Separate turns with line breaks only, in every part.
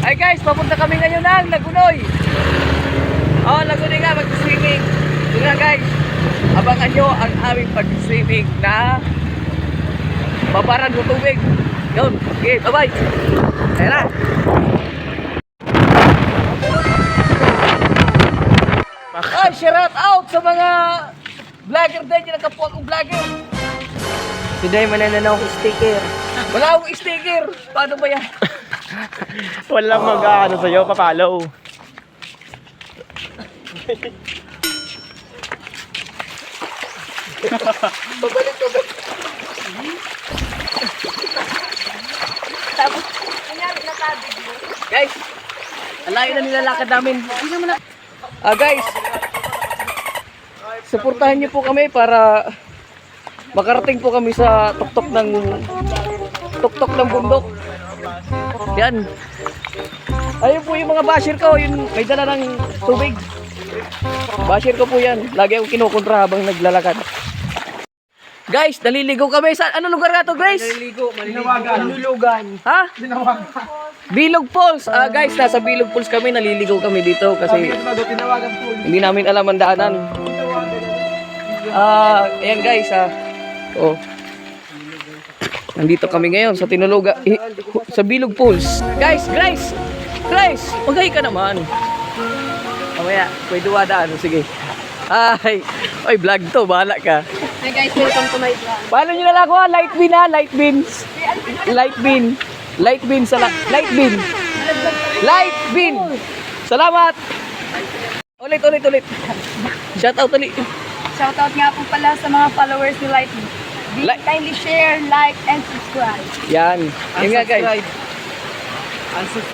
Hi guys, papunta kami ngayon ng Lagunoy. Oh, Lagunoy nga, mag-swimming. Yun nga guys, abangan nyo ang aming pag-swimming na babaran ng tubig. Yun, okay, bye-bye. Ayan na. Ay, shout out sa mga vlogger din, yung nagkapuha kong vlogger.
Today manananaw ko sticker.
Wala akong sticker. Paano ba yan?
Walang mag-ano sa'yo, papalaw.
Babalik.
Tapos, kunyari natabig mo.
Guys, alayo na nilalakad namin. Guys, suportahan niyo po kami para makarating po kami sa tuktok ng bundok. Yan. Ayun po yung mga basher ko, yun may dala ng tubig. Basher ko po yan. Lagi akong kinukontra habang naglalakad. Guys, naliligo kami sa ano lugar nga to, Grace?
Malulugan.
Ha? Bilog Falls. Guys, nasa Bilog Falls kami, naliligo kami dito kasi hindi namin alam ang daanan. Ayan guys, oh. Nandito kami ngayon sa Tinuluga, sa Bilog Falls. Guys, Grace, magay ka naman. Mamaya, pwede wadaan. Sige. Ay, vlog to, bahala ka.
Hi guys, welcome to my vlog.
Paano nyo nalakuha? Light bean ha? Light beans. Light bean. Light bean. Light bean. Salamat. Ulit. Shout out ulit.
Shoutout nga po pala sa mga followers ni Light. Kindly share, like, and subscribe.
Yan. Yan nga guys.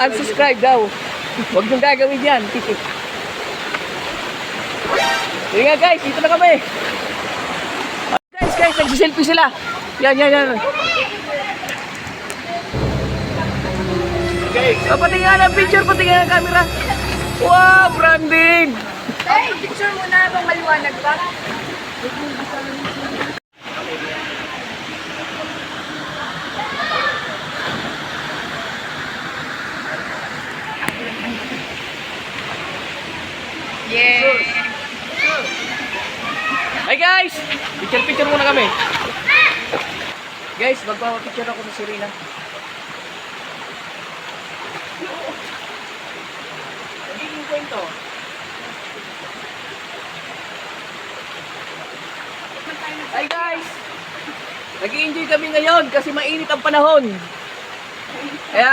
Unsubscribe daw. Huwag nyo gagawin yan. Yan nga guys, dito na kami. Guys, nagsiselfie sila. Yan. Patingin ng picture, patingin ng camera. Wow, branding.
Hey, picture muna habang maliwanag ba? Yeah.
Hi guys! Picture muna kami. Guys, magpapapicture ako sa Serena. Hindi yung kwento. Hi guys! Nag-i-enjoy kami ngayon kasi mainit ang panahon. Kaya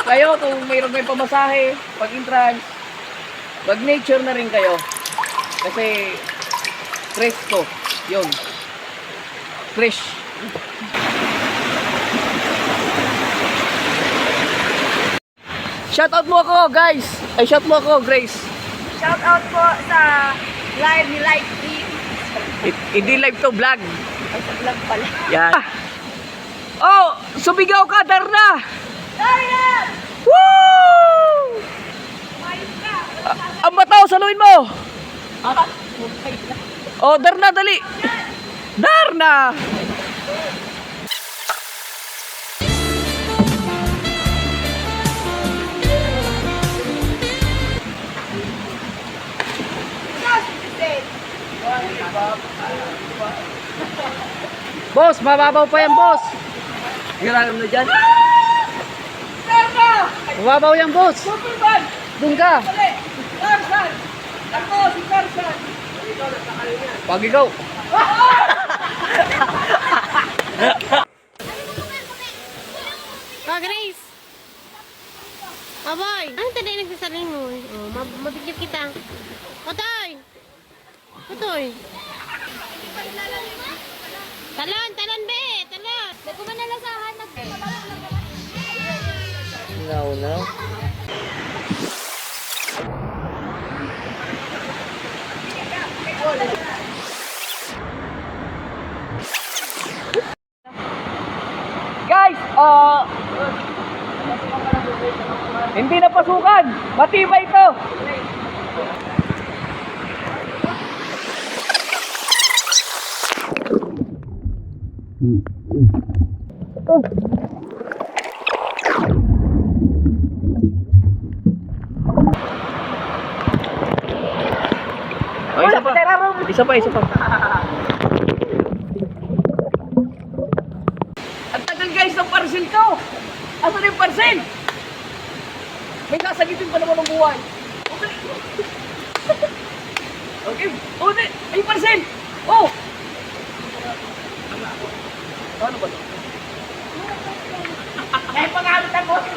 kayo kung mayroon kayong pamasahe, pag-entrance, mag-nature na rin kayo. Kasi presko. Yun. Fresh. Shout out mo ako, guys. Ay, shout mo ako, Grace.
Shoutout po sa live ni Light Beam.
Hindi live to, vlog.
Ay, sa vlog pala.
Yan. Oh, sumigaw ka, Darna.
Darna!
Woo! Ang bataw, saluhin mo. Oh, Darna, dali. Darna! Boss, mababaw pa yan, boss. Hiralam na dyan. Mababaw yan, boss. Doon ka.
Tarzan! Ako, si Tarzan!
Pag ikaw.
Grace! Aboy! Ano tayo nagsasaling mo? Oh, mabigyan kita. Otoy! Otoy! Talon, be! Talon! Bago man nalasahan,
No. Guys, hindi na pasukan. Matibay ito. Isa pa, isa pa. Ang tagal guys ng parcel ko. Asan yung parcel? May sasagitin pa naman ng buhay. Okay. Oh, ay parcel. Oh. Ano ba ito? Eh, pangalit ang boss.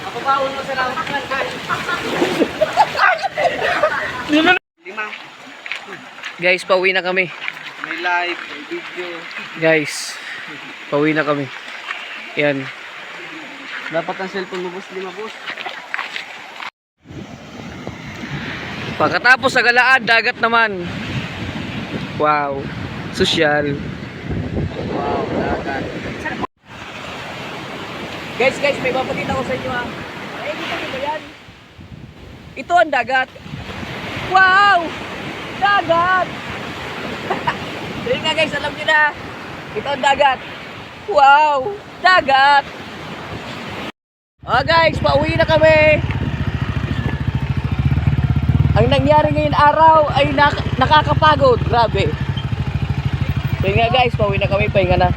Ako ba uno sa lang guys? Guys, pauwi na kami.
May live, may video.
Guys, pauwi na kami. Yan.
Dapat ang cellphone mo, boss. 5, boss.
Pagkatapos sa galaan, dagat naman. Wow. Sosyal.
Wow, dagat.
Guys, may papakita ko sa inyo ha. Ay, kita nyo ba yan? Ito ang dagat. Wow! Dagat! Dali nga guys, alam nyo na. Ito ang dagat. Wow! Dagat! Guys, pauwi na kami. Ang nangyari ngayon araw ay nakakapagod. Grabe. Kaya nga guys, pauwi na kami. Pahinga na.